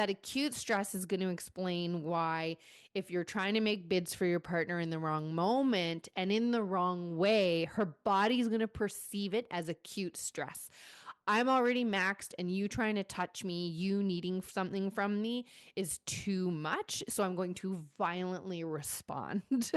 That acute stress is going to explain why, if you're trying to make bids for your partner in the wrong moment and in the wrong way, her body's going to perceive it as acute stress. I'm already maxed, and you trying to touch me, you needing something from me is too much. So I'm going to violently respond.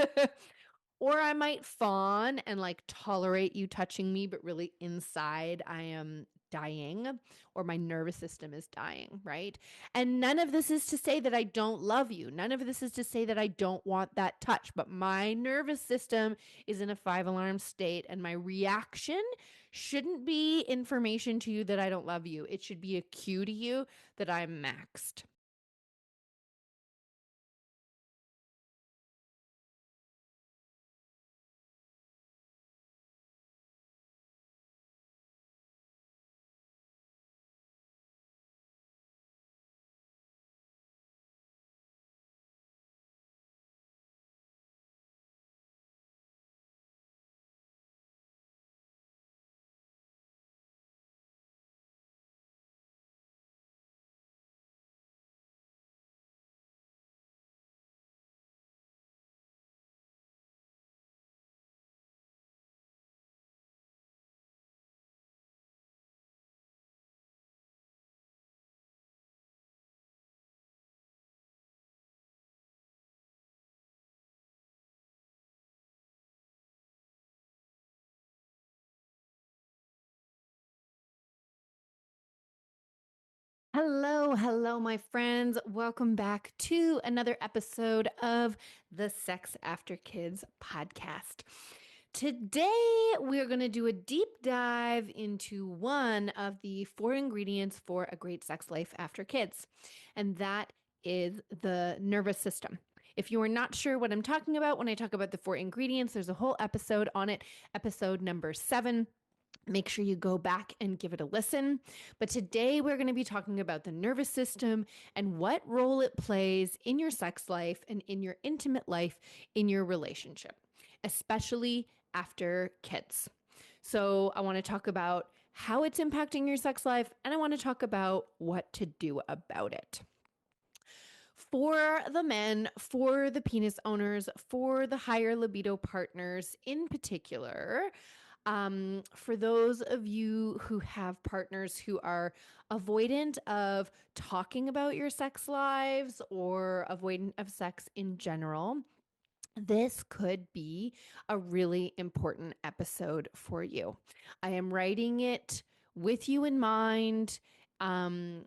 Or I might fawn and like tolerate you touching me, but really inside I am dying, or my nervous system is dying, right? And none of this is to say that I don't love you. None of this is to say that I don't want that touch, but my nervous system is in a 5 alarm state, and my reaction shouldn't be information to you that I don't love you. It should be a cue to you that I'm maxed. Hello, hello, my friends. Welcome back to another episode of the Sex After Kids podcast. Today, we're going to do a deep dive into one of the 4 ingredients for a great sex life after kids, and that is the nervous system. If you are not sure what I'm talking about when I talk about the 4 ingredients, there's a whole episode on it, episode number 7. Make sure you go back and give it a listen. But today we're going to be talking about the nervous system and what role it plays in your sex life and in your intimate life in your relationship, especially after kids. So I want to talk about how it's impacting your sex life, and I want to talk about what to do about it. For the men, for the penis owners, for the higher libido partners in particular, for those of you who have partners who are avoidant of talking about your sex lives or avoidant of sex in general, this could be a really important episode for you. I am writing it with you in mind. And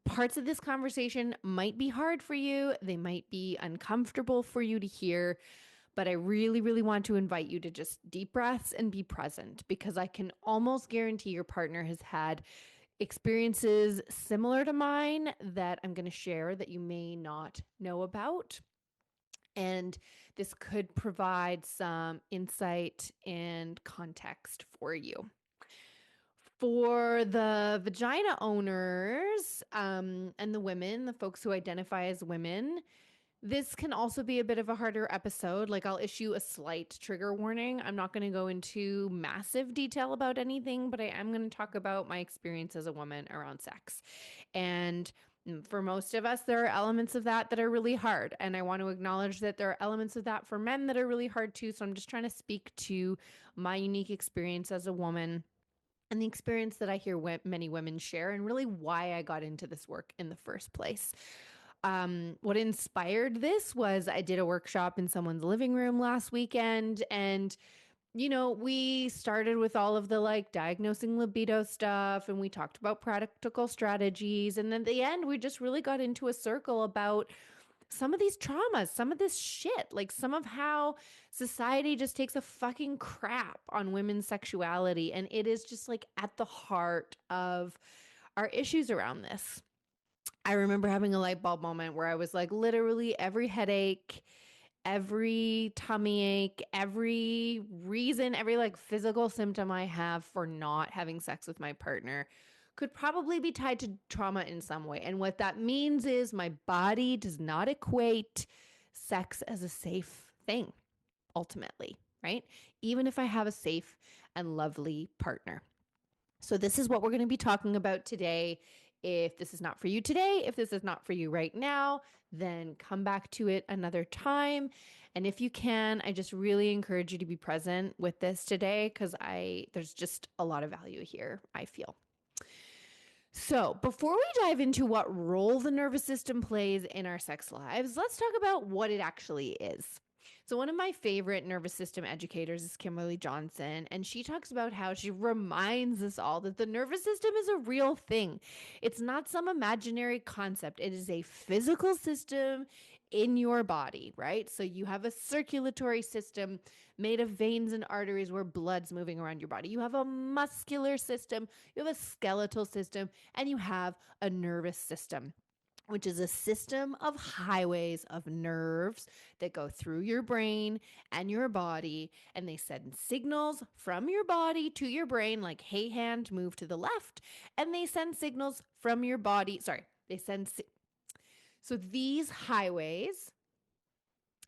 parts of this conversation might be hard for you. They might be uncomfortable for you to hear. But I really, really want to invite you to just deep breaths and be present, because I can almost guarantee your partner has had experiences similar to mine that I'm going to share that you may not know about. And this could provide some insight and context for you. For the vagina owners and the women, the folks who identify as women, this can also be a bit of a harder episode. Like, I'll issue a slight trigger warning. I'm not going to go into massive detail about anything, but I am going to talk about my experience as a woman around sex. And for most of us, there are elements of that are really hard. And I want to acknowledge that there are elements of that for men that are really hard too. So I'm just trying to speak to my unique experience as a woman and the experience that I hear many women share, and really why I got into this work in the first place. What inspired this was I did a workshop in someone's living room last weekend, and we started with all of the like diagnosing libido stuff, and we talked about practical strategies, and then at the end we just really got into a circle about some of these traumas, some of this shit, like some of how society just takes a fucking crap on women's sexuality, and it is just like at the heart of our issues around this. I remember having a light bulb moment where I was like, literally every headache, every tummy ache, every reason, every like physical symptom I have for not having sex with my partner could probably be tied to trauma in some way. And what that means is my body does not equate sex as a safe thing, ultimately, right? Even if I have a safe and lovely partner. So this is what we're going to be talking about today If this is not for you today, if this is not for you right now, then come back to it another time. And if you can, I just really encourage you to be present with this today because there's just a lot of value here, I feel. So, before we dive into what role the nervous system plays in our sex lives, let's talk about what it actually is. So, one of my favorite nervous system educators is Kimberly Johnson, and she talks about how she reminds us all that the nervous system is a real thing. It's not some imaginary concept, it is a physical system in your body, right? So, you have a circulatory system made of veins and arteries where blood's moving around your body. You have a muscular system, you have a skeletal system, and you have a nervous system, which is a system of highways of nerves that go through your brain and your body, and they send signals from your body to your brain, like, hey, hand, move to the left, and they send signals from your body. So these highways,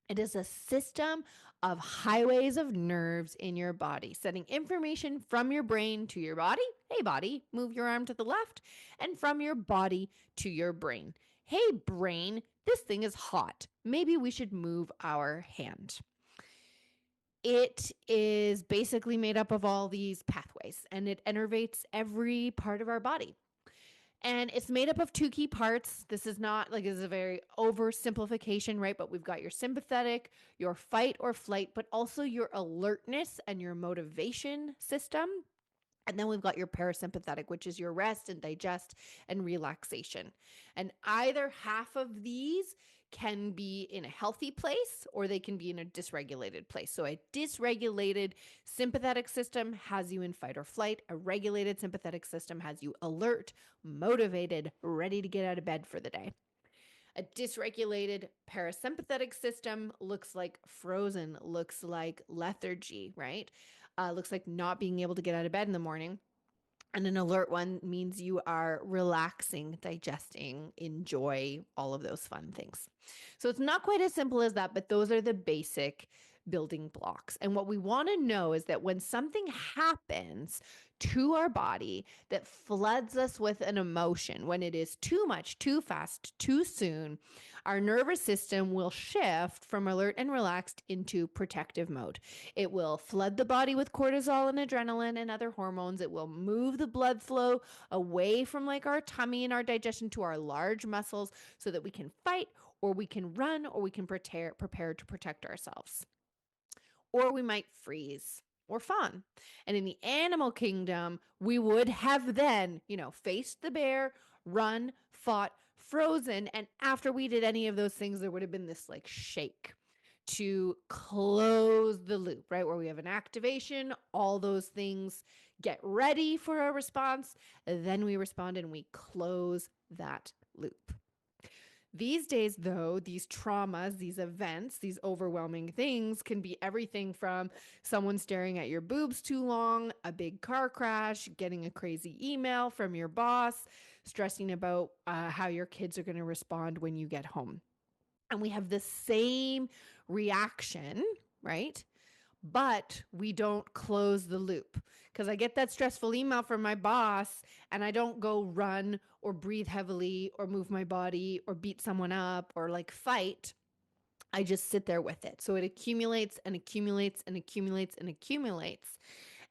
it is a system of highways of nerves in your body, sending information from your brain to your body. Hey, body, move your arm to the left, and from your body to your brain. Hey, brain, this thing is hot. Maybe we should move our hand. It is basically made up of all these pathways, and it innervates every part of our body. And it's made up of two key parts. This is not like, this is a very oversimplification, right? But we've got your sympathetic, your fight or flight, but also your alertness and your motivation system. And then we've got your parasympathetic, which is your rest and digest and relaxation. And either half of these can be in a healthy place or they can be in a dysregulated place. So a dysregulated sympathetic system has you in fight or flight. A regulated sympathetic system has you alert, motivated, ready to get out of bed for the day. A dysregulated parasympathetic system looks like frozen, looks like lethargy, right? Looks like not being able to get out of bed in the morning. And an alert one means you are relaxing, digesting, enjoy all of those fun things. So it's not quite as simple as that, but those are the basic building blocks. And what we want to know is that when something happens to our body that floods us with an emotion, when it is too much, too fast, too soon, our nervous system will shift from alert and relaxed into protective mode. It will flood the body with cortisol and adrenaline and other hormones. It will move the blood flow away from like our tummy and our digestion to our large muscles so that we can fight or we can run or we can prepare to protect ourselves. Or we might freeze or fawn. And in the animal kingdom, we would have then, faced the bear, run, fought, frozen. And after we did any of those things, there would have been this like shake to close the loop, right? Where we have an activation, all those things get ready for a response. Then we respond and we close that loop. These days, though, these traumas, these events, these overwhelming things can be everything from someone staring at your boobs too long, a big car crash, getting a crazy email from your boss, stressing about how your kids are going to respond when you get home. And we have the same reaction, right? But we don't close the loop because I get that stressful email from my boss and I don't go run or breathe heavily or move my body or beat someone up or like fight. I just sit there with it. So it accumulates and accumulates and accumulates and accumulates.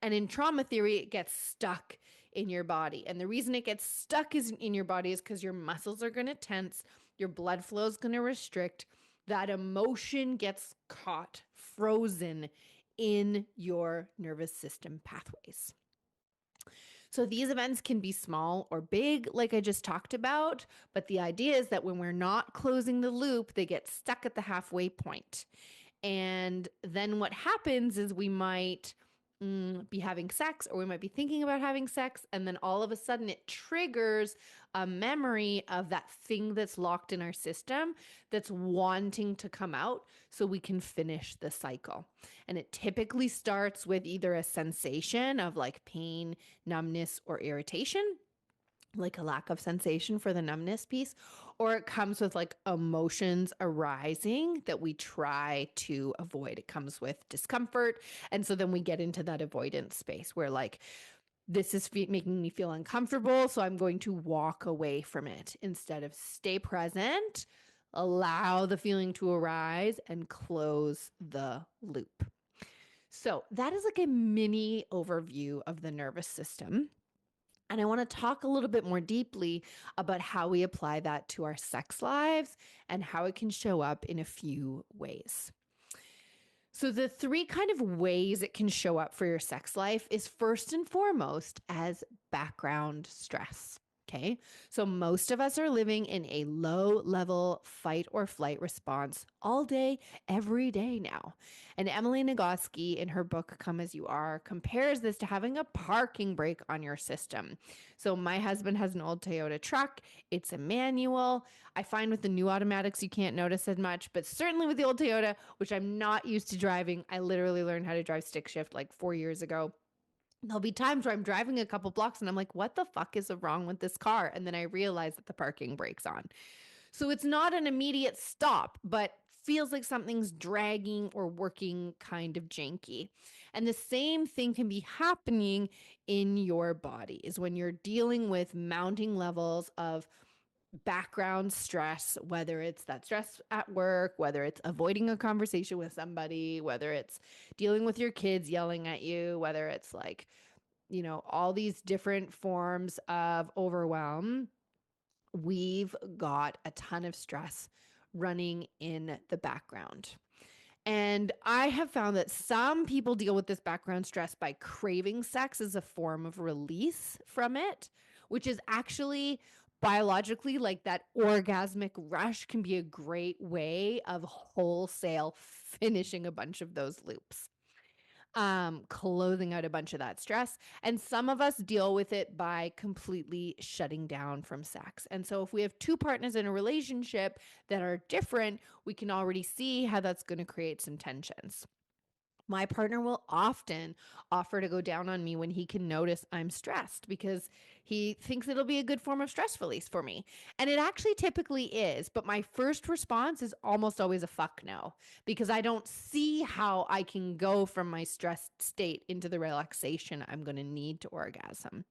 And in trauma theory, it gets stuck in your body. And the reason it gets stuck in your body is because your muscles are going to tense, your blood flow is going to restrict, that emotion gets caught, frozen in your nervous system pathways. So these events can be small or big, like I just talked about, but the idea is that when we're not closing the loop, they get stuck at the halfway point. And then what happens is we might be having sex or we might be thinking about having sex. And then all of a sudden it triggers a memory of that thing that's locked in our system that's wanting to come out so we can finish the cycle. And it typically starts with either a sensation of like pain, numbness, or irritation, like a lack of sensation for the numbness piece, or it comes with like emotions arising that we try to avoid. It comes with discomfort. And so then we get into that avoidance space where like This is making me feel uncomfortable, so I'm going to walk away from it instead of stay present, allow the feeling to arise, and close the loop. So, that is like a mini overview of the nervous system. And I want to talk a little bit more deeply about how we apply that to our sex lives and how it can show up in a few ways. So, the three kind of ways it can show up for your sex life is first and foremost as background stress. Okay. So, most of us are living in a low level fight or flight response all day, every day now. And Emily Nagoski, in her book, Come As You Are, compares this to having a parking brake on your system. So, my husband has an old Toyota truck, it's a manual. I find with the new automatics, you can't notice as much, but certainly with the old Toyota, which I'm not used to driving, I literally learned how to drive stick shift like 4 years ago. There'll be times where I'm driving a couple blocks and I'm like, what the fuck is wrong with this car? And then I realize that the parking brake's on. So it's not an immediate stop, but feels like something's dragging or working kind of janky. And the same thing can be happening in your body is when you're dealing with mounting levels of background stress, whether it's that stress at work, whether it's avoiding a conversation with somebody, whether it's dealing with your kids yelling at you, whether it's like, all these different forms of overwhelm, we've got a ton of stress running in the background. And I have found that some people deal with this background stress by craving sex as a form of release from it, which is actually biologically like that orgasmic rush can be a great way of wholesale finishing a bunch of those loops, closing out a bunch of that stress. And some of us deal with it by completely shutting down from sex. And so if we have two partners in a relationship that are different, we can already see how that's going to create some tensions. My partner will often offer to go down on me when he can notice I'm stressed because he thinks it'll be a good form of stress release for me. And it actually typically is. But my first response is almost always a fuck no, because I don't see how I can go from my stressed state into the relaxation I'm going to need to orgasm.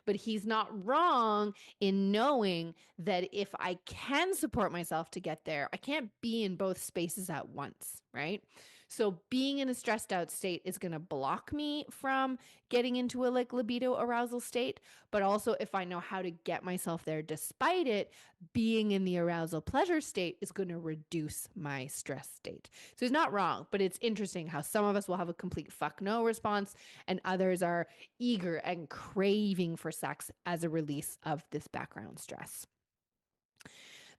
But he's not wrong in knowing that if I can support myself to get there, I can't be in both spaces at once, right? So being in a stressed out state is going to block me from getting into a like libido arousal state. But also if I know how to get myself there despite it, being in the arousal pleasure state is going to reduce my stress state. So he's not wrong, but it's interesting how some of us will have a complete fuck no response and others are eager and craving for sex as a release of this background stress.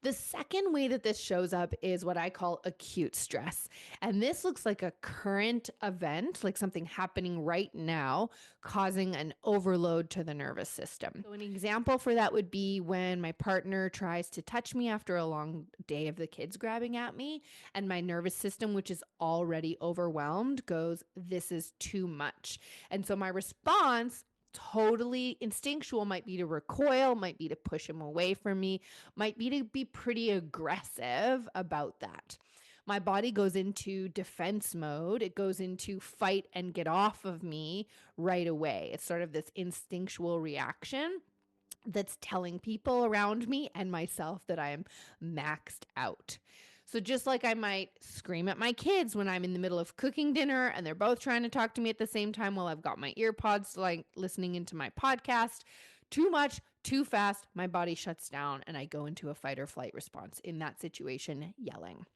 The second way that this shows up is what I call acute stress. And this looks like a current event, like something happening right now, causing an overload to the nervous system. So, an example for that would be when my partner tries to touch me after a long day of the kids grabbing at me, and my nervous system, which is already overwhelmed, goes, "This is too much." And so, my response, totally instinctual, might be to recoil, might be to push him away from me, might be to be pretty aggressive about that. My body goes into defense mode. It goes into fight and get off of me right away. It's sort of this instinctual reaction that's telling people around me and myself that I am maxed out. So just like I might scream at my kids when I'm in the middle of cooking dinner and they're both trying to talk to me at the same time while I've got my ear pods like listening into my podcast, too much, too fast, my body shuts down and I go into a fight or flight response in that situation, yelling.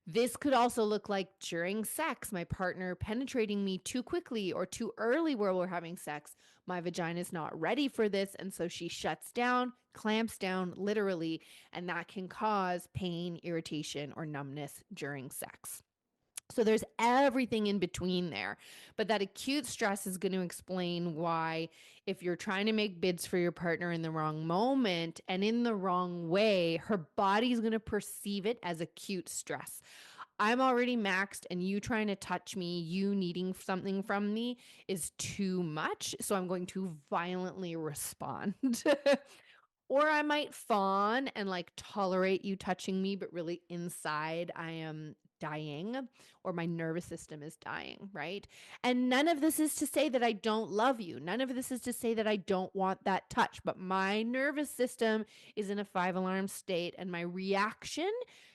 This could also look like during sex, my partner penetrating me too quickly or too early while we're having sex. My vagina is not ready for this. And so she shuts down, clamps down literally, and that can cause pain, irritation, or numbness during sex. So there's everything in between there. But that acute stress is going to explain why, if you're trying to make bids for your partner in the wrong moment and in the wrong way, her body's going to perceive it as acute stress. I'm already maxed and you trying to touch me, you needing something from me is too much. So I'm going to violently respond. Or I might fawn and like tolerate you touching me, but really inside I am dying or my nervous system is dying, right? And none of this is to say that I don't love you. None of this is to say that I don't want that touch, but my nervous system is in a 5 alarm state and my reaction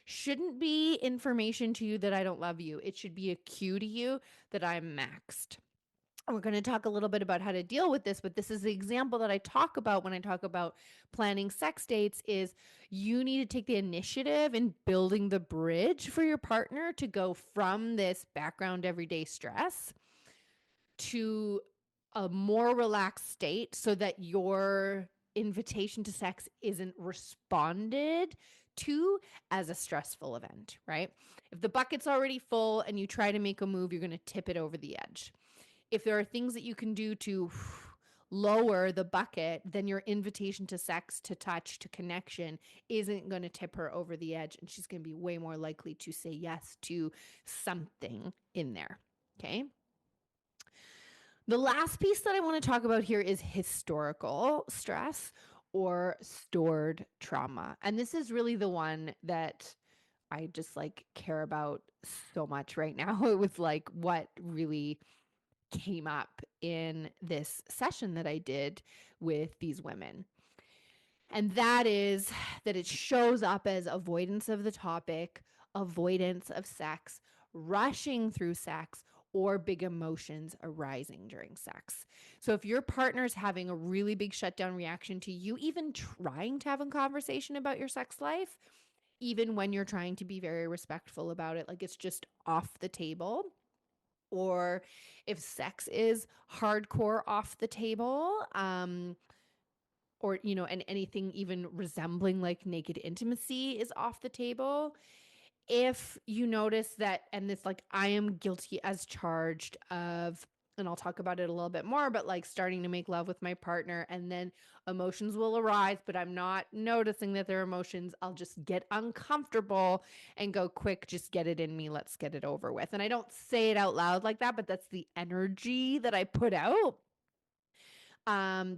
shouldn't be information to you that I don't love you. It should be a cue to you that I'm maxed. We're going to talk a little bit about how to deal with this, but this is the example that I talk about when I talk about planning sex dates is you need to take the initiative in building the bridge for your partner to go from this background everyday stress to a more relaxed state so that your invitation to sex isn't responded to as a stressful event, right? If the bucket's already full and you try to make a move, you're going to tip it over the edge. If there are things that you can do to lower the bucket, then your invitation to sex, to touch, to connection isn't going to tip her over the edge. And she's going to be way more likely to say yes to something in there. Okay. The last piece that I want to talk about here is historical stress or stored trauma. And this is really the one that I just like care about so much right now. It was like what really came up in this session that I did with these women. And that is that it shows up as avoidance of the topic, avoidance of sex, rushing through sex, or big emotions arising during sex. So if your partner's having a really big shutdown reaction to you even trying to have a conversation about your sex life, even when you're trying to be very respectful about it, like it's just off the table, or if sex is hardcore off the table, or, you know, and anything even resembling like naked intimacy is off the table. If you notice that, and this, like, I am guilty as charged of, and I'll talk about it a little bit more, but like starting to make love with my partner and then emotions will arise, but I'm not noticing that they're emotions. I'll just get uncomfortable and go, quick, just get it in me. Let's get it over with. And I don't say it out loud like that, but that's the energy that I put out.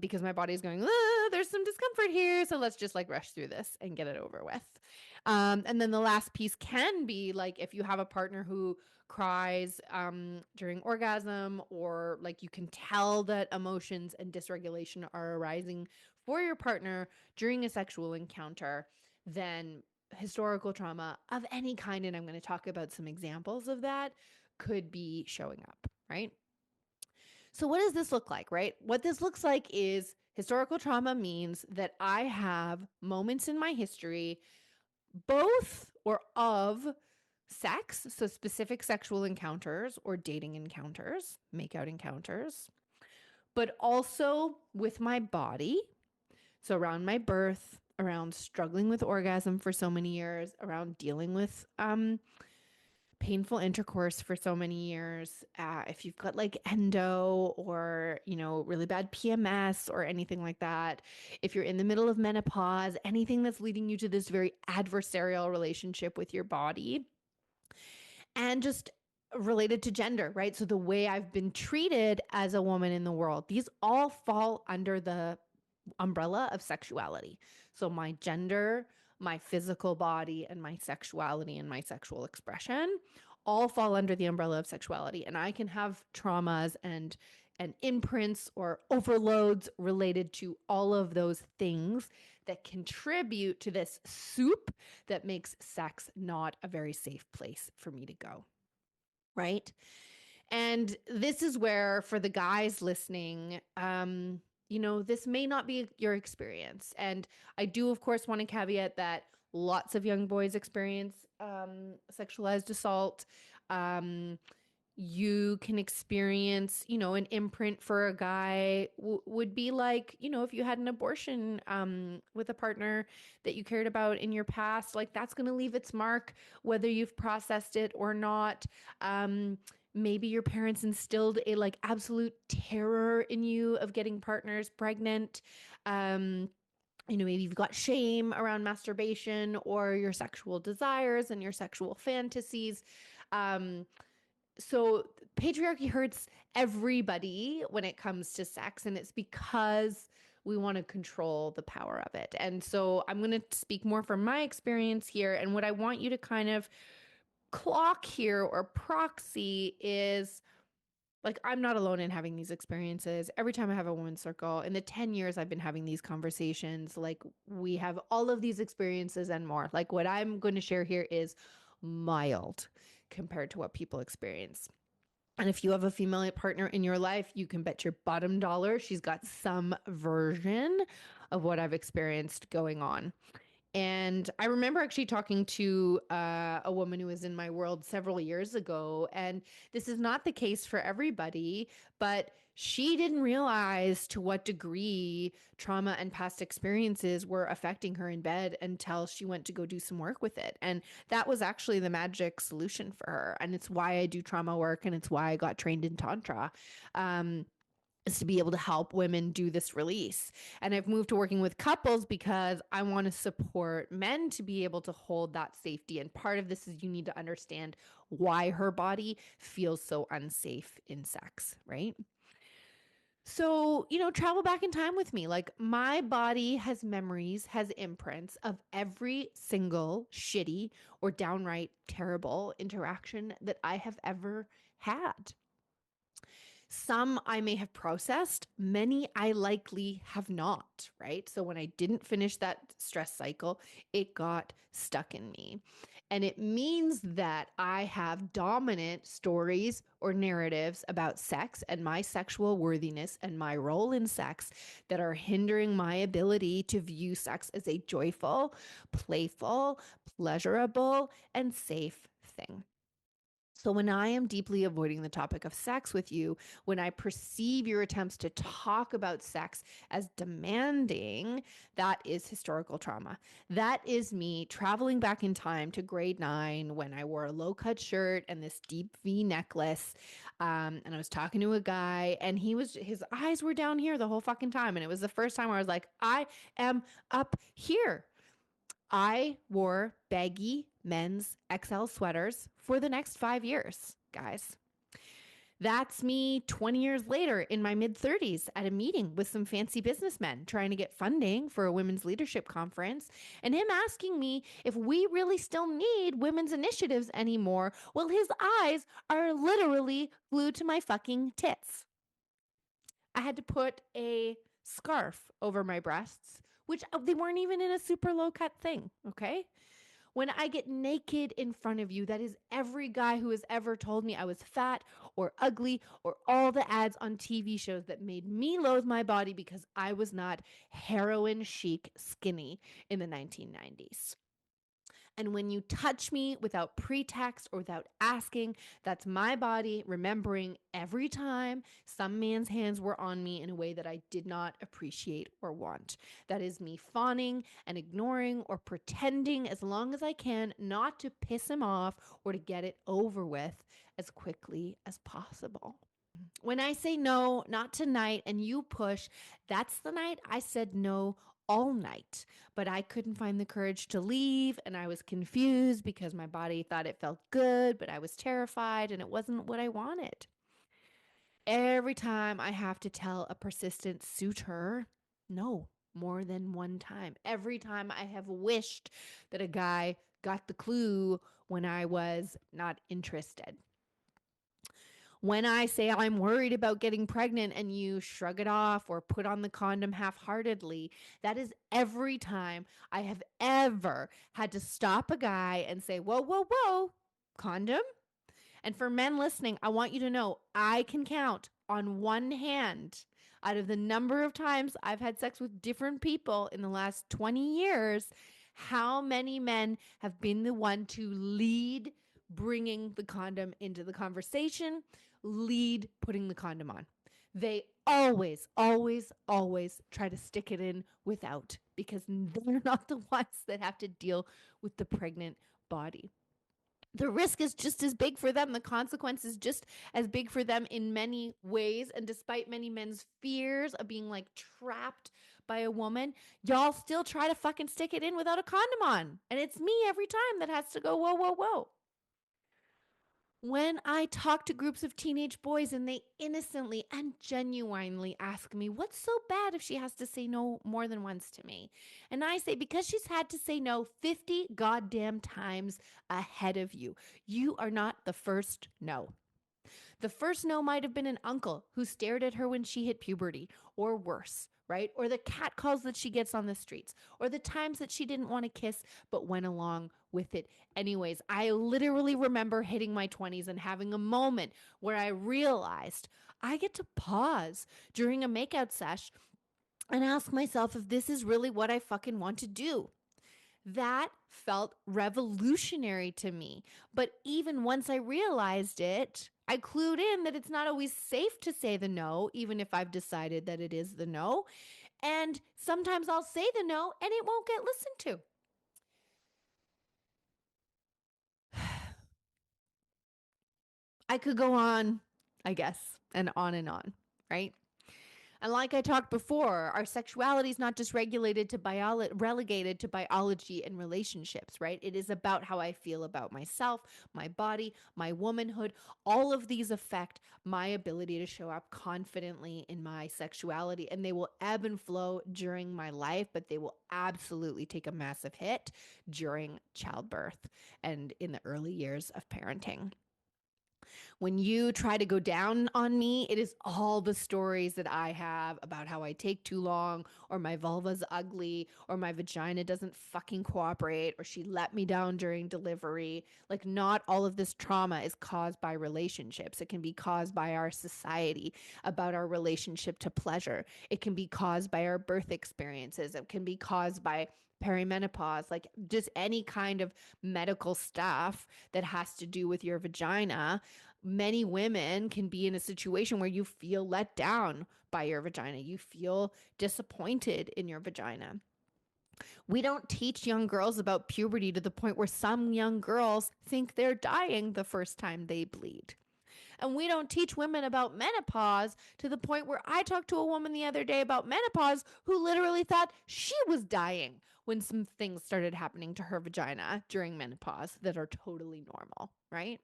Because my body's going, there's some discomfort here. So let's just like rush through this and get it over with. And then the last piece can be like if you have a partner who cries during orgasm, or like you can tell that emotions and dysregulation are arising for your partner during a sexual encounter, then historical trauma of any kind, and I'm going to talk about some examples of that, could be showing up, right? So what does this look like, right? What this looks like is historical trauma means that I have moments in my history, both or of sex, so specific sexual encounters or dating encounters, makeout encounters, but also with my body. So around my birth, around struggling with orgasm for so many years, around dealing with painful intercourse for so many years. If you've got like endo or, you know, really bad PMS or anything like that, if you're in the middle of menopause, anything that's leading you to this very adversarial relationship with your body, and just related to gender, right? So the way I've been treated as a woman in the world, these all fall under the umbrella of sexuality. So my gender, my physical body, and my sexuality and my sexual expression all fall under the umbrella of sexuality. And I can have traumas and imprints or overloads related to all of those things that contribute to this soup that makes sex not a very safe place for me to go, right? And this is where, for the guys listening, you know, this may not be your experience. And I do, of course, want to caveat that lots of young boys experience sexualized assault. You can experience, you know, an imprint for a guy would be like, you know, if you had an abortion with a partner that you cared about in your past, like that's going to leave its mark, whether you've processed it or not. Maybe your parents instilled a like absolute terror in you of getting partners pregnant. You know, maybe you've got shame around masturbation or your sexual desires and your sexual fantasies. So patriarchy hurts everybody when it comes to sex, and it's because we want to control the power of it. And so I'm going to speak more from my experience here. And what I want you to kind of clock here or proxy is like, I'm not alone in having these experiences. Every time I have a women's circle, in the 10 years I've been having these conversations, like, we have all of these experiences and more. Like, what I'm going to share here is mild compared to what people experience. And if you have a female partner in your life, you can bet your bottom dollar she's got some version of what I've experienced going on. And I remember actually talking to a woman who was in my world several years ago. And this is not the case for everybody, but she didn't realize to what degree trauma and past experiences were affecting her in bed until she went to go do some work with it. And that was actually the magic solution for her. And it's why I do trauma work, and it's why I got trained in Tantra. Is to be able to help women do this release. And I've moved to working with couples because I want to support men to be able to hold that safety. And part of this is you need to understand why her body feels so unsafe in sex, right? So, travel back in time with me. Like, my body has memories, has imprints of every single shitty or downright terrible interaction that I have ever had. Some I may have processed, many I likely have not, right? So when I didn't finish that stress cycle, it got stuck in me. And it means that I have dominant stories or narratives about sex and my sexual worthiness and my role in sex that are hindering my ability to view sex as a joyful, playful, pleasurable, and safe thing. So, when I am deeply avoiding the topic of sex with you, when I perceive your attempts to talk about sex as demanding, that is historical trauma. That is me traveling back in time to grade 9 when I wore a low cut shirt and this deep V necklace. And I was talking to a guy, and his eyes were down here the whole fucking time. And it was the first time where I was like, I am up here. I wore baggy men's XL sweaters for the next 5 years, guys. That's me 20 years later in my mid 30s at a meeting with some fancy businessmen trying to get funding for a women's leadership conference, and him asking me if we really still need women's initiatives anymore. Well, his eyes are literally glued to my fucking tits. I had to put a scarf over my breasts, which they weren't even in a super low cut thing, okay? When I get naked in front of you, that is every guy who has ever told me I was fat or ugly or all the ads on TV shows that made me loathe my body because I was not heroin chic skinny in the 1990s. And when you touch me without pretext or without asking, that's my body remembering every time some man's hands were on me in a way that I did not appreciate or want. That is me fawning and ignoring or pretending as long as I can not to piss him off or to get it over with as quickly as possible. When I say no, not tonight, and you push, that's the night I said no all night. But I couldn't find the courage to leave, and I was confused because my body thought it felt good, but I was terrified and it wasn't what I wanted. Every time I have to tell a persistent suitor no more than one time. Every time I have wished that a guy got the clue when I was not interested. When I say I'm worried about getting pregnant and you shrug it off or put on the condom half heartedly, that is every time I have ever had to stop a guy and say, whoa, whoa, whoa, condom? And for men listening, I want you to know I can count on one hand out of the number of times I've had sex with different people in the last 20 years, how many men have been the one to lead bringing the condom into the conversation, lead putting the condom on. They always, always, always try to stick it in without because they're not the ones that have to deal with the pregnant body. The risk is just as big for them. The consequence is just as big for them in many ways. And despite many men's fears of being like trapped by a woman, y'all still try to fucking stick it in without a condom on. And it's me every time that has to go, whoa, whoa, whoa. When I talk to groups of teenage boys and they innocently and genuinely ask me, what's so bad if she has to say no more than once to me? And I say, because she's had to say no 50 goddamn times ahead of you. You are not the first no. The first no might have been an uncle who stared at her when she hit puberty, or worse, right? Or the cat calls that she gets on the streets, or the times that she didn't want to kiss but went along with it anyways. I literally remember hitting my 20s and having a moment where I realized I get to pause during a makeout sesh and ask myself if this is really what I fucking want to do. That felt revolutionary to me. But even once I realized it, I clued in that it's not always safe to say the no, even if I've decided that it is the no. And sometimes I'll say the no and it won't get listened to. I could go on, I guess, and on, right? And like I talked before, our sexuality is not just relegated to biology and relationships, right? It is about how I feel about myself, my body, my womanhood. All of these affect my ability to show up confidently in my sexuality, and they will ebb and flow during my life, but they will absolutely take a massive hit during childbirth and in the early years of parenting. When you try to go down on me, it is all the stories that I have about how I take too long, or my vulva's ugly, or my vagina doesn't fucking cooperate, or she let me down during delivery. Like, not all of this trauma is caused by relationships. It can be caused by our society, about our relationship to pleasure. It can be caused by our birth experiences. It can be caused by perimenopause, like just any kind of medical stuff that has to do with your vagina. Many women can be in a situation where you feel let down by your vagina. You feel disappointed in your vagina. We don't teach young girls about puberty to the point where some young girls think they're dying the first time they bleed. And we don't teach women about menopause to the point where I talked to a woman the other day about menopause who literally thought she was dying when some things started happening to her vagina during menopause that are totally normal, right?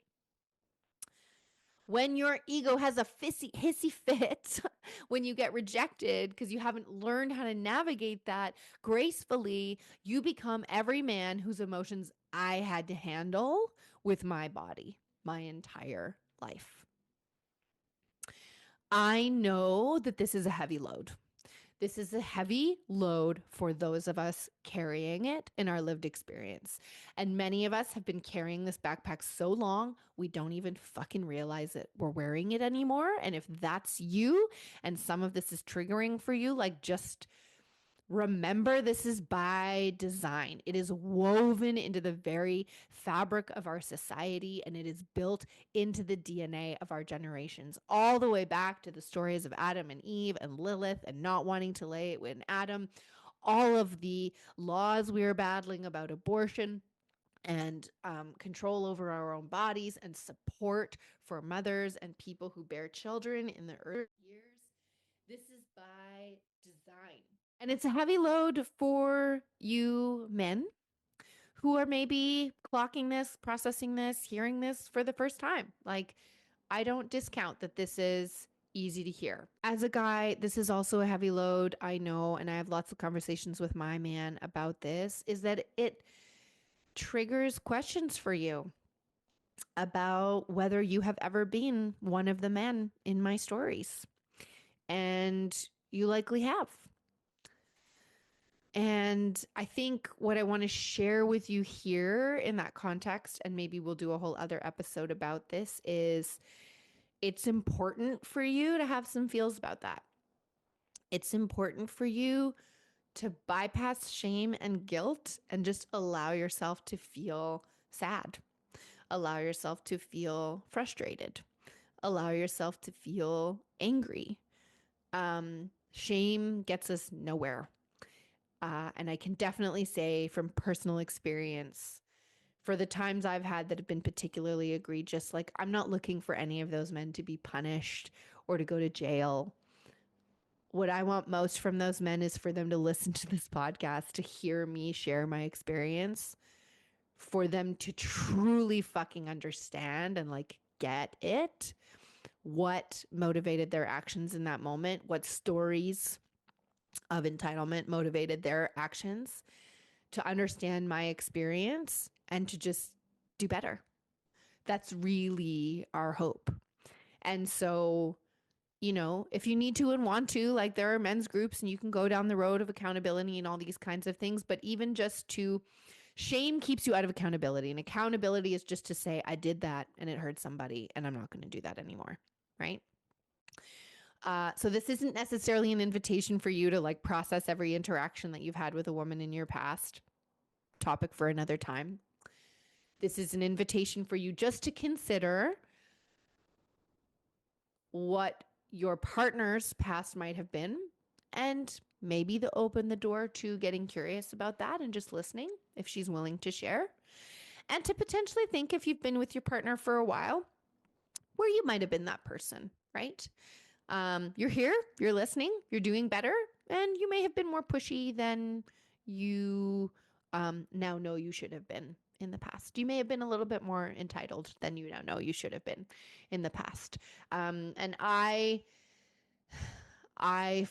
When your ego has a hissy fit, when you get rejected because you haven't learned how to navigate that gracefully, you become every man whose emotions I had to handle with my body my entire life. I know that this is a heavy load. This is a heavy load for those of us carrying it in our lived experience. And many of us have been carrying this backpack so long, we don't even fucking realize that we're wearing it anymore. And if that's you and some of this is triggering for you, like, just remember, this is by design. It is woven into the very fabric of our society, and it is built into the DNA of our generations, all the way back to the stories of Adam and Eve and Lilith and not wanting to lay with Adam, all of the laws we are battling about abortion and control over our own bodies and support for mothers and people who bear children in the early years. This is by design. And it's a heavy load for you men who are maybe clocking this, processing this, hearing this for the first time. Like, I don't discount that this is easy to hear. As a guy, this is also a heavy load. I know, and I have lots of conversations with my man about this, is that it triggers questions for you about whether you have ever been one of the men in my stories. And you likely have. And I think what I want to share with you here in that context, and maybe we'll do a whole other episode about this, is it's important for you to have some feels about that. It's important for you to bypass shame and guilt and just allow yourself to feel sad, allow yourself to feel frustrated, allow yourself to feel angry. Shame gets us nowhere. And I can definitely say from personal experience, for the times I've had that have been particularly egregious, like, I'm not looking for any of those men to be punished or to go to jail. What I want most from those men is for them to listen to this podcast, to hear me share my experience, for them to truly fucking understand and, like, get it, what motivated their actions in that moment, what stories of entitlement motivated their actions, to understand my experience and to just do better. That's really our hope. And so, if you need to and want to, like there are men's groups and you can go down the road of accountability and all these kinds of things, but even just to shame keeps you out of accountability. And accountability is just to say, I did that and it hurt somebody and I'm not going to do that anymore. Right. So this isn't necessarily an invitation for you to like process every interaction that you've had with a woman in your past. Topic for another time. This is an invitation for you just to consider what your partner's past might have been, and maybe to open the door to getting curious about that and just listening if she's willing to share, and to potentially think, if you've been with your partner for a while, where you might have been that person, right? You're here, you're listening, you're doing better, and you may have been more pushy than you now know you should have been in the past. You may have been a little bit more entitled than you now know you should have been in the past. And I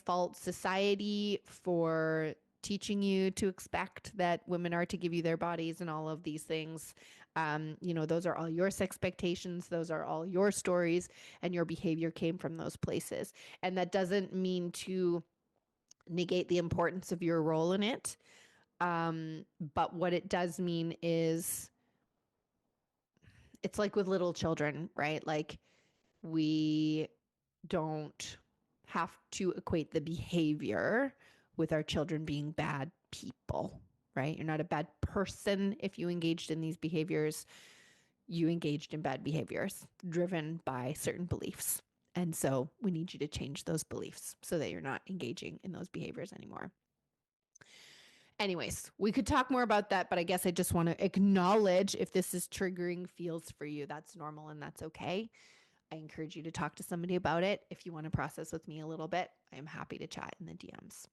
fault society for teaching you to expect that women are to give you their bodies and all of these things. Those are all your expectations. Those are all your stories, and your behavior came from those places. And that doesn't mean to negate the importance of your role in it. But what it does mean is, it's like with little children, right? Like, we don't have to equate the behavior with our children being bad people, right? You're not a bad person if you engaged in these behaviors. You engaged in bad behaviors driven by certain beliefs. And so we need you to change those beliefs so that you're not engaging in those behaviors anymore. Anyways, we could talk more about that, but I guess I just want to acknowledge, if this is triggering feels for you, that's normal and that's okay. I encourage you to talk to somebody about it. If you want to process with me a little bit, I am happy to chat in the DMs.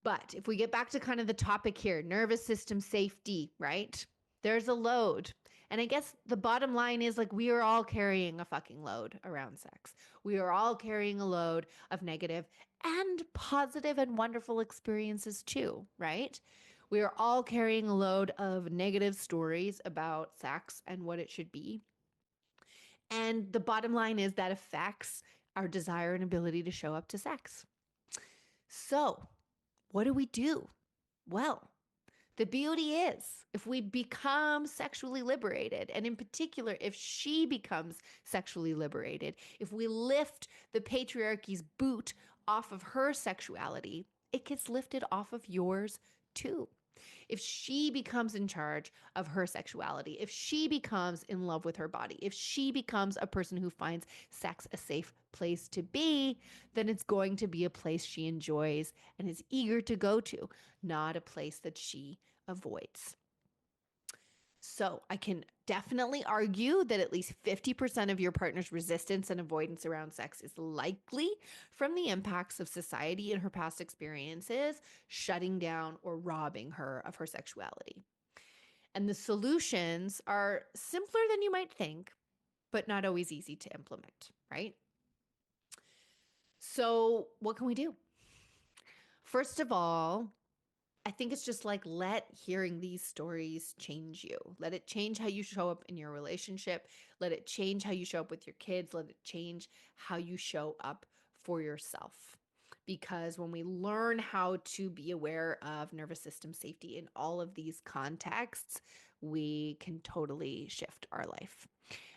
But if we get back to kind of the topic here, nervous system safety, right? There's a load. And I guess the bottom line is, like, we are all carrying a fucking load around sex. We are all carrying a load of negative and positive and wonderful experiences too, right? We are all carrying a load of negative stories about sex and what it should be. And the bottom line is that affects our desire and ability to show up to sex. So, what do we do? Well, the beauty is, if we become sexually liberated, and in particular, if she becomes sexually liberated, if we lift the patriarchy's boot off of her sexuality, it gets lifted off of yours too. If she becomes in charge of her sexuality, if she becomes in love with her body, if she becomes a person who finds sex a safe place to be, then it's going to be a place she enjoys and is eager to go to, not a place that she avoids. So I can definitely argue that at least 50% of your partner's resistance and avoidance around sex is likely from the impacts of society and her past experiences, shutting down or robbing her of her sexuality. And the solutions are simpler than you might think, but not always easy to implement, right? So what can we do? First of all, I think it's just like, let hearing these stories change you. Let it change how you show up in your relationship. Let it change how you show up with your kids. Let it change how you show up for yourself. Because when we learn how to be aware of nervous system safety in all of these contexts, we can totally shift our life.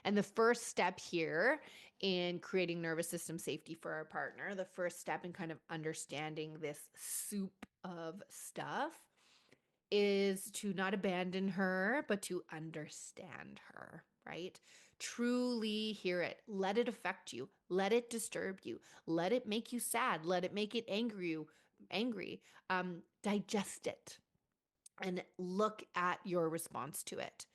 And the first step here in creating nervous system safety for our partner, the first step in kind of understanding this soup of stuff, is to not abandon her, but to understand her, right? Truly hear it. Let it affect you. Let it disturb you. Let it make you sad. Let it make it angry. Digest it and look at your response to it.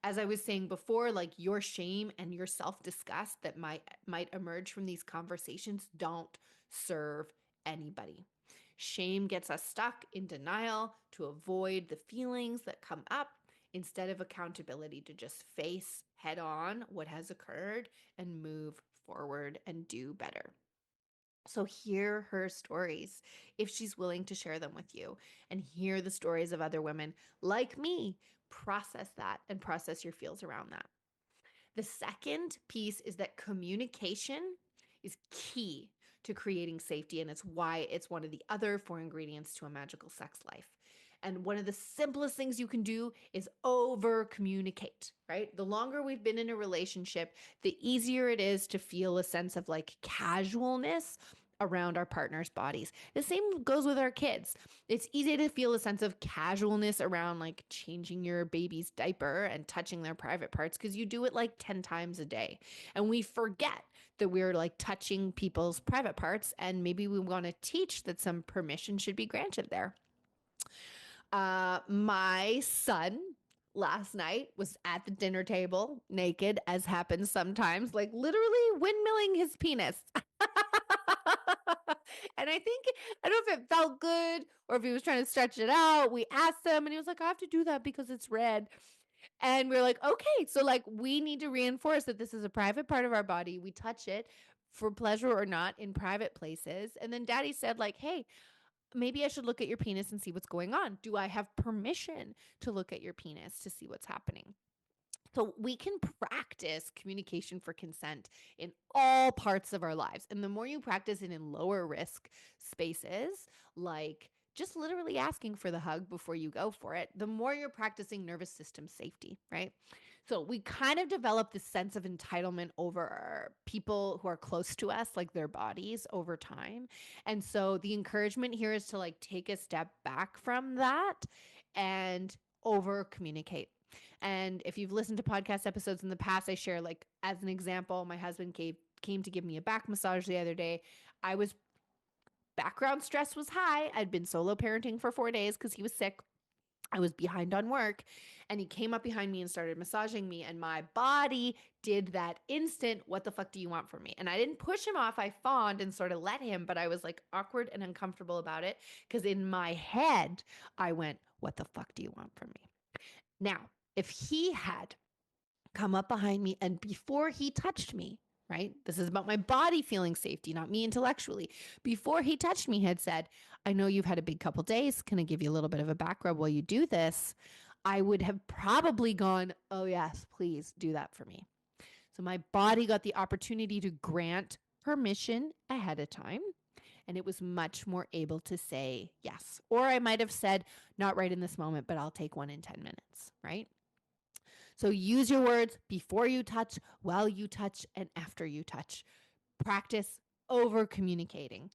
As I was saying before, like, your shame and your self-disgust that might emerge from these conversations don't serve anybody. Shame gets us stuck in denial to avoid the feelings that come up instead of accountability to just face head on what has occurred and move forward and do better. So hear her stories if she's willing to share them with you, and hear the stories of other women like me. Process that and process your feels around that. The second piece is that communication is key to creating safety, and it's why it's one of the other four ingredients to a magical sex life. And one of the simplest things you can do is over communicate, right? The longer we've been in a relationship, the easier it is to feel a sense of like casualness around our partner's bodies. The same goes with our kids. It's easy to feel a sense of casualness around like changing your baby's diaper and touching their private parts because you do it like 10 times a day. And we forget that we're like touching people's private parts, and maybe we want to teach that some permission should be granted there. My son last night was at the dinner table naked, as happens sometimes, like literally windmilling his penis. And I think, I don't know if it felt good or if he was trying to stretch it out. We asked him and he was like, I have to do that because it's red. And we're like, okay, so like we need to reinforce that this is a private part of our body. We touch it for pleasure or not in private places. And then daddy said like, hey, maybe I should look at your penis and see what's going on. Do I have permission to look at your penis to see what's happening? So we can practice communication for consent in all parts of our lives. And the more you practice it in lower risk spaces, like just literally asking for the hug before you go for it, the more you're practicing nervous system safety, right? So we kind of develop this sense of entitlement over people who are close to us, like their bodies over time. And so the encouragement here is to like take a step back from that and over communicate. And if you've listened to podcast episodes in the past, I share like as an example, my husband came to give me a back massage the other day. I was background stress was high. I'd been solo parenting for 4 days because he was sick. I was behind on work, and he came up behind me and started massaging me, and my body did that instant, what the fuck do you want from me? And I didn't push him off. I fawned and sort of let him, but I was like awkward and uncomfortable about it because in my head, I went, what the fuck do you want from me? Now, if he had come up behind me and before he touched me, right? This is about my body feeling safety, not me intellectually. Before he touched me, had said, I know you've had a big couple days. Can I give you a little bit of a back rub while you do this? I would have probably gone, oh, yes, please do that for me. So my body got the opportunity to grant permission ahead of time. And it was much more able to say yes. Or I might have said, not right in this moment, but I'll take one in 10 minutes, right? So use your words before you touch, while you touch, and after you touch. Practice over communicating.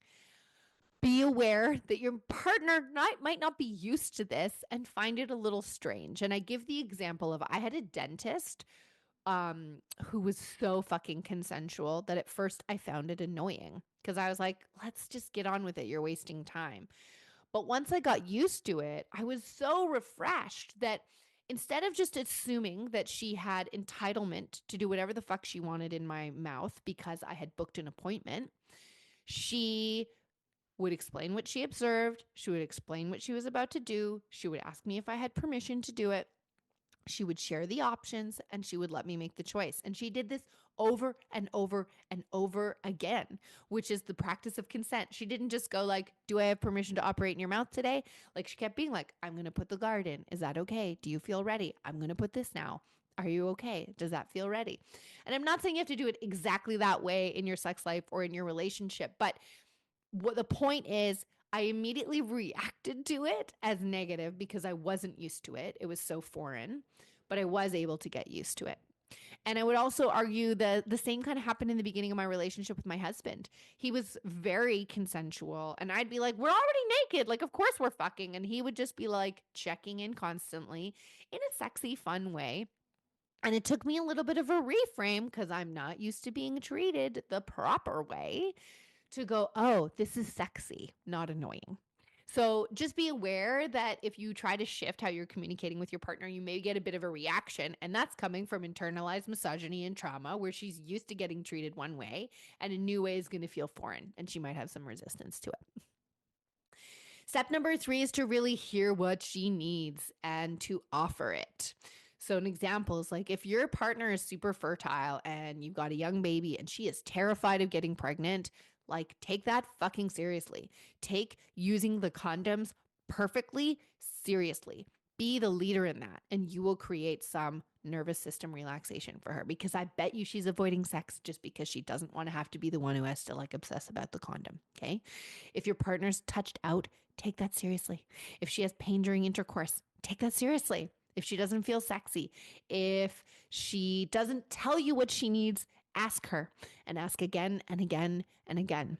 Be aware that your partner might not be used to this and find it a little strange. And I give the example of I had a dentist who was so fucking consensual that at first I found it annoying because I was like, let's just get on with it. You're wasting time. But once I got used to it, I was so refreshed that instead of just assuming that she had entitlement to do whatever the fuck she wanted in my mouth because I had booked an appointment, she would explain what she observed. She would explain what she was about to do. She would ask me if I had permission to do it. She would share the options and she would let me make the choice. And she did this over and over and over again, which is the practice of consent. She didn't just go like, do I have permission to operate in your mouth today? Like she kept being like, I'm going to put the guard in. Is that okay? Do you feel ready? I'm going to put this now. Are you okay? Does that feel ready? And I'm not saying you have to do it exactly that way in your sex life or in your relationship, but what the point is, I immediately reacted to it as negative because I wasn't used to it. It was so foreign, but I was able to get used to it. And I would also argue that the same kind of happened in the beginning of my relationship with my husband. He was very consensual, and I'd be like, we're already naked. Like, of course we're fucking. And he would just be like checking in constantly in a sexy, fun way. And it took me a little bit of a reframe because I'm not used to being treated the proper way to go, oh, this is sexy, not annoying. So just be aware that if you try to shift how you're communicating with your partner, you may get a bit of a reaction. And that's coming from internalized misogyny and trauma, where she's used to getting treated one way and a new way is going to feel foreign and she might have some resistance to it. Step number 3 is to really hear what she needs and to offer it. So an example is like if your partner is super fertile and you've got a young baby and she is terrified of getting pregnant, like take that fucking seriously. Take using the condoms perfectly seriously. Be the leader in that, and you will create some nervous system relaxation for her, because I bet you she's avoiding sex just because she doesn't want to have to be the one who has to like obsess about the condom. Okay. If your partner's touched out, take that seriously. If she has pain during intercourse, take that seriously. If she doesn't feel sexy, if she doesn't tell you what she needs, ask her, and ask again and again and again.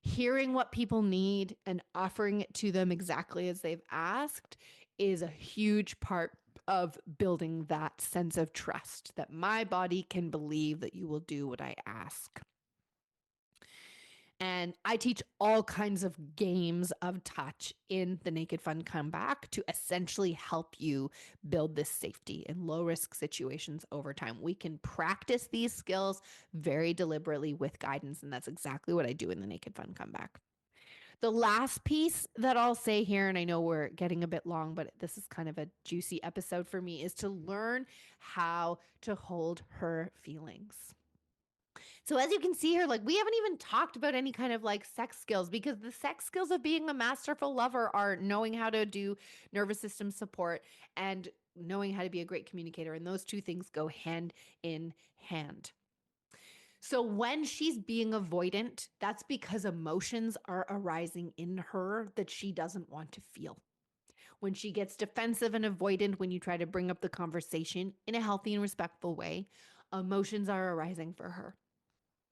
Hearing what people need and offering it to them exactly as they've asked is a huge part of building that sense of trust that my body can believe that you will do what I ask. And I teach all kinds of games of touch in the Naked Fun Comeback to essentially help you build this safety in low risk situations over time. We can practice these skills very deliberately with guidance, and that's exactly what I do in the Naked Fun Comeback. The last piece that I'll say here, and I know we're getting a bit long, but this is kind of a juicy episode for me, is to learn how to hold her feelings. So as you can see here, like we haven't even talked about any kind of like sex skills, because the sex skills of being a masterful lover are knowing how to do nervous system support and knowing how to be a great communicator. And those two things go hand in hand. So when she's being avoidant, that's because emotions are arising in her that she doesn't want to feel. When she gets defensive and avoidant, when you try to bring up the conversation in a healthy and respectful way, emotions are arising for her.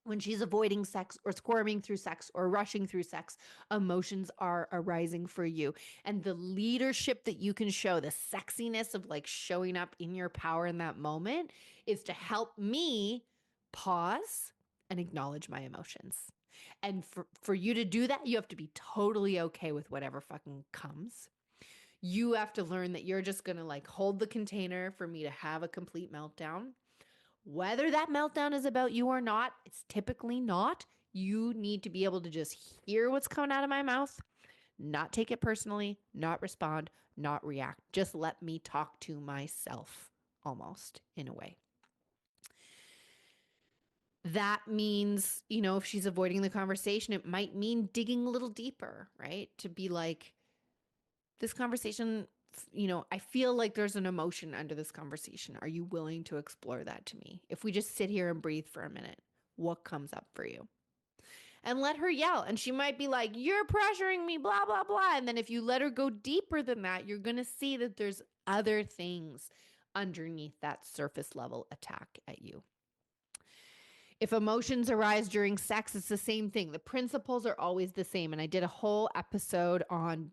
When she's avoiding sex or squirming through sex or rushing through sex, emotions are arising for you. And the leadership that you can show, the sexiness of like showing up in your power in that moment, is to help me pause and acknowledge my emotions. And for you to do that, you have to be totally okay with whatever fucking comes. You have to learn that you're just going to like hold the container for me to have a complete meltdown. Whether that meltdown is about you or not, it's typically not. You need to be able to just hear what's coming out of my mouth, not take it personally, not respond, not react. Just let me talk to myself, almost in a way. That means, if she's avoiding the conversation, it might mean digging a little deeper, right? To be like, this conversation, I feel like there's an emotion under this conversation. Are you willing to explore that to me? If we just sit here and breathe for a minute, what comes up for you? And let her yell. And she might be like, you're pressuring me, blah, blah, blah. And then if you let her go deeper than that, you're going to see that there's other things underneath that surface level attack at you. If emotions arise during sex, it's the same thing. The principles are always the same. And I did a whole episode on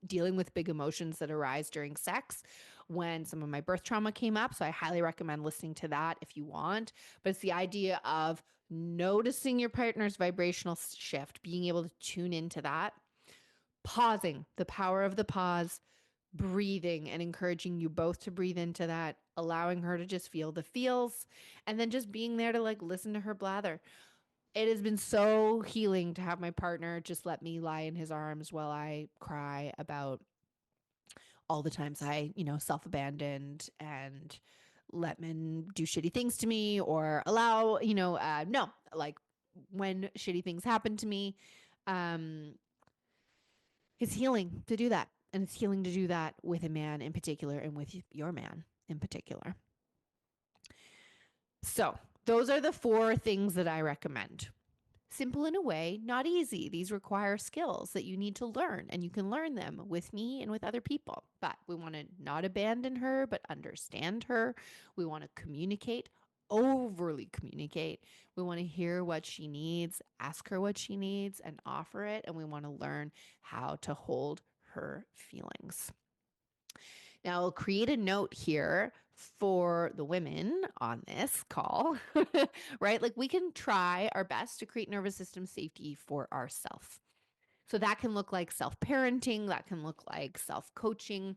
dealing with big emotions that arise during sex when some of my birth trauma came up. So I highly recommend listening to that if you want. But it's the idea of noticing your partner's vibrational shift, being able to tune into that, pausing, the power of the pause, breathing and encouraging you both to breathe into that, allowing her to just feel the feels, and then just being there to like listen to her blather. It has been so healing to have my partner just let me lie in his arms while I cry about all the times I, self-abandoned and let men do shitty things to me, or allow, no, like when shitty things happen to me, it's healing to do that. And it's healing to do that with a man in particular and with your man in particular. So those are the 4 things that I recommend. Simple in a way, not easy. These require skills that you need to learn, and you can learn them with me and with other people. But we want to not abandon her, but understand her. We want to communicate, overly communicate. We want to hear what she needs, ask her what she needs, and offer it. And we want to learn how to hold her feelings. Now, I'll create a note here for the women on this call, right? Like we can try our best to create nervous system safety for ourselves. So that can look like self-parenting, that can look like self-coaching,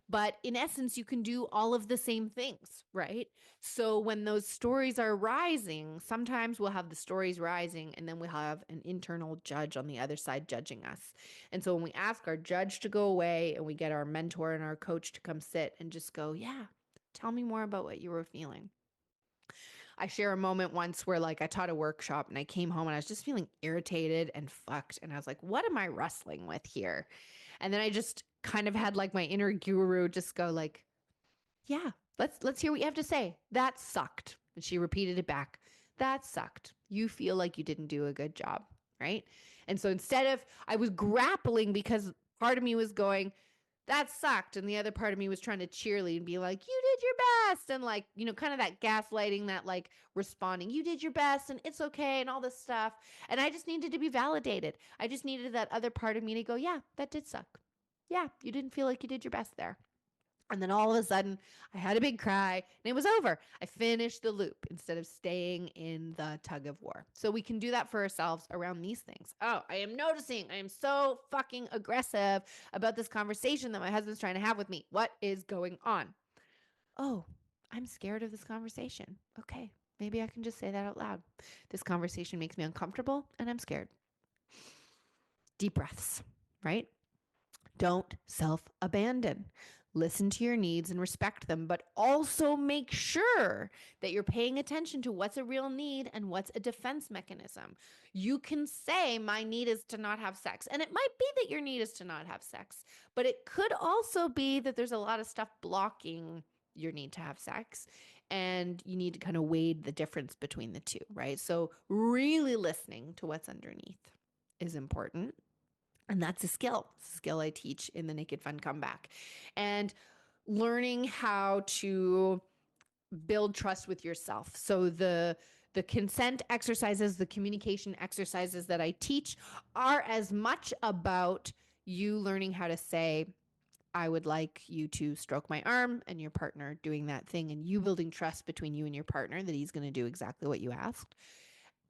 But in essence, you can do all of the same things, right? So when those stories are rising, sometimes we'll have the stories rising and then we'll have an internal judge on the other side judging us. And so when we ask our judge to go away and we get our mentor and our coach to come sit and just go, yeah, tell me more about what you were feeling. I share a moment once where like I taught a workshop and I came home and I was just feeling irritated and fucked. And I was like, what am I wrestling with here? And then I just kind of had like my inner guru just go like, yeah, let's hear what you have to say. That sucked. And she repeated it back. That sucked. You feel like you didn't do a good job, right? And so instead of I was grappling because part of me was going, that sucked. And the other part of me was trying to cheerlead and be like, you did your best. And like, kind of that gaslighting, that like responding, you did your best and it's okay and all this stuff. And I just needed to be validated. I just needed that other part of me to go, yeah, that did suck. Yeah, you didn't feel like you did your best there. And then all of a sudden, I had a big cry and it was over. I finished the loop instead of staying in the tug of war. So we can do that for ourselves around these things. Oh, I am noticing I am so fucking aggressive about this conversation that my husband's trying to have with me. What is going on? Oh, I'm scared of this conversation. Okay, maybe I can just say that out loud. This conversation makes me uncomfortable and I'm scared. Deep breaths, right? Don't self-abandon. Listen to your needs and respect them, but also make sure that you're paying attention to what's a real need and what's a defense mechanism. You can say, my need is to not have sex. And it might be that your need is to not have sex, but it could also be that there's a lot of stuff blocking your need to have sex. And you need to kind of weigh the difference between the two, right? So, really listening to what's underneath is important. And that's a skill I teach in the Naked Fun Comeback. And learning how to build trust with yourself. So the consent exercises, the communication exercises that I teach are as much about you learning how to say, I would like you to stroke my arm, and your partner doing that thing, and you building trust between you and your partner that he's going to do exactly what you asked,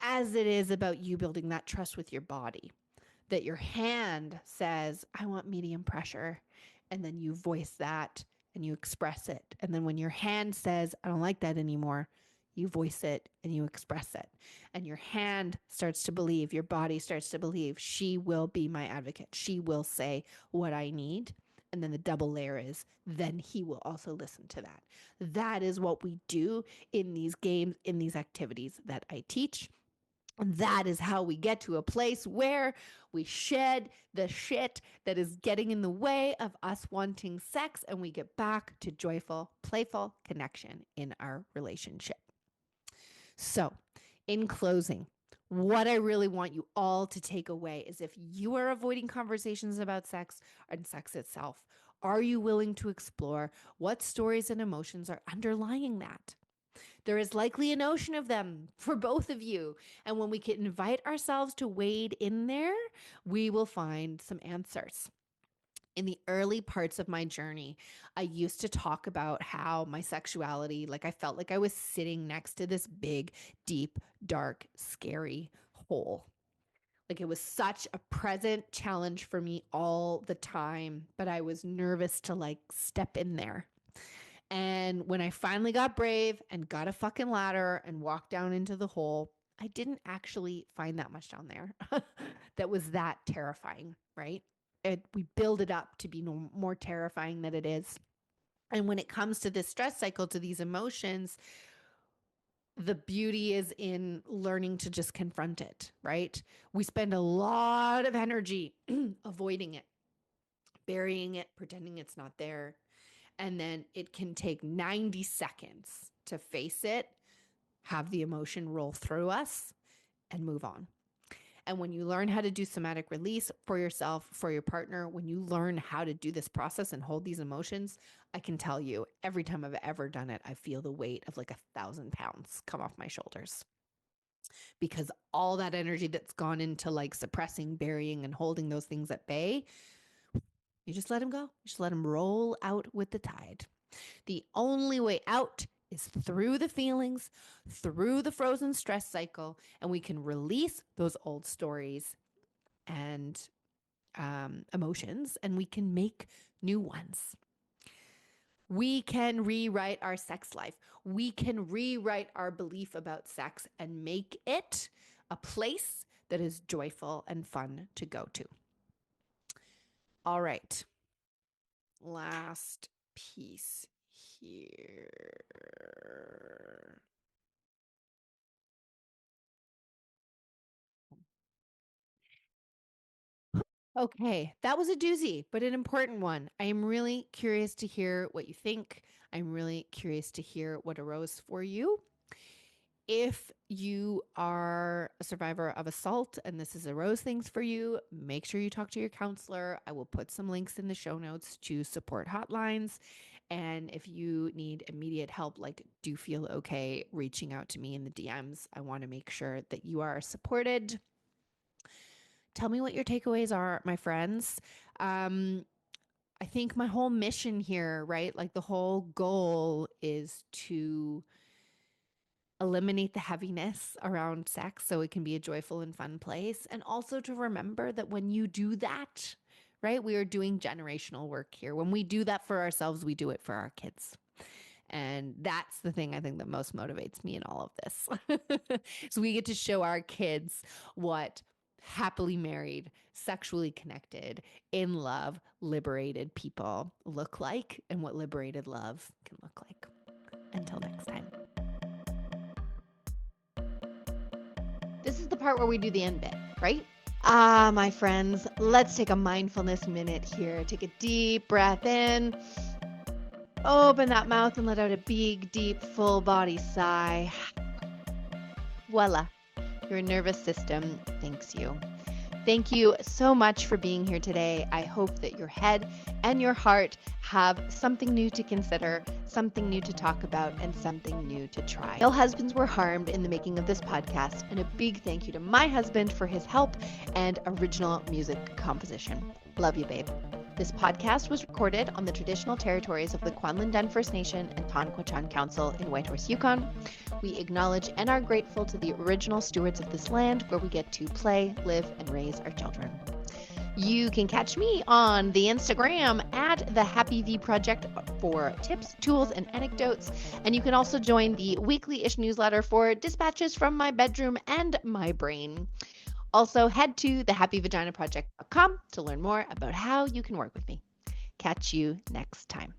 as it is about you building that trust with your body, that your hand says, I want medium pressure. And then you voice that and you express it. And then when your hand says, I don't like that anymore, you voice it and you express it. And your hand starts to believe, your body starts to believe, she will be my advocate. She will say what I need. And then the double layer is, then he will also listen to that. That is what we do in these games, in these activities that I teach. And that is how we get to a place where we shed the shit that is getting in the way of us wanting sex and we get back to joyful, playful connection in our relationship. So, in closing, what I really want you all to take away is if you are avoiding conversations about sex and sex itself, are you willing to explore what stories and emotions are underlying that? There is likely an ocean of them for both of you. And when we can invite ourselves to wade in there, we will find some answers. In the early parts of my journey, I used to talk about how my sexuality, like I felt like I was sitting next to this big, deep, dark, scary hole. Like it was such a present challenge for me all the time, but I was nervous to like step in there. And when I finally got brave and got a fucking ladder and walked down into the hole, I didn't actually find that much down there that was that terrifying, right? We build it up to be more terrifying than it is. And when it comes to this stress cycle, to these emotions, the beauty is in learning to just confront it, right? We spend a lot of energy avoiding it, burying it, pretending it's not there. And then it can take 90 seconds to face it, have the emotion roll through us, and move on. And when you learn how to do somatic release for yourself, for your partner, when you learn how to do this process and hold these emotions, I can tell you every time I've ever done it, I feel the weight of like 1,000 pounds come off my shoulders. Because all that energy that's gone into like suppressing, burying, and holding those things at bay, you just let them go. You just let them roll out with the tide. The only way out is through the feelings, through the frozen stress cycle, and we can release those old stories and emotions, and we can make new ones. We can rewrite our sex life. We can rewrite our belief about sex and make it a place that is joyful and fun to go to. All right. Last piece here. Okay, that was a doozy, but an important one. I am really curious to hear what you think. I'm really curious to hear what arose for you. If you are a survivor of assault and this is arose things for you, make sure you talk to your counselor. I will put some links in the show notes to support hotlines. And if you need immediate help, like, do feel okay reaching out to me in the DMs. I want to make sure that you are supported. Tell me what your takeaways are, my friends. I think my whole mission here, right? Like the whole goal is to eliminate the heaviness around sex so it can be a joyful and fun place. And also to remember that when you do that, right, we are doing generational work here. When we do that for ourselves, we do it for our kids. And that's the thing I think that most motivates me in all of this. So we get to show our kids what happily married, sexually connected, in love, liberated people look like and what liberated love can look like. Until next time. This is the part where we do the end bit, right? My friends, let's take a mindfulness minute here. Take a deep breath in. Open that mouth and let out a big, deep, full body sigh. Voila. Your nervous system thanks you. Thank you so much for being here today. I hope that your head and your heart have something new to consider, something new to talk about, and something new to try. No husbands were harmed in the making of this podcast, and a big thank you to my husband for his help and original music composition. Love you, babe. This podcast was recorded on the traditional territories of the Kwanlin First Nation and Tonquachan Council in Whitehorse, Yukon. We acknowledge and are grateful to the original stewards of this land where we get to play, live, and raise our children. You can catch me on the Instagram at the Happy V Project for tips, tools, and anecdotes. And you can also join the weekly-ish newsletter for dispatches from my bedroom and my brain. Also, head to thehappyvaginaproject.com to learn more about how you can work with me. Catch you next time.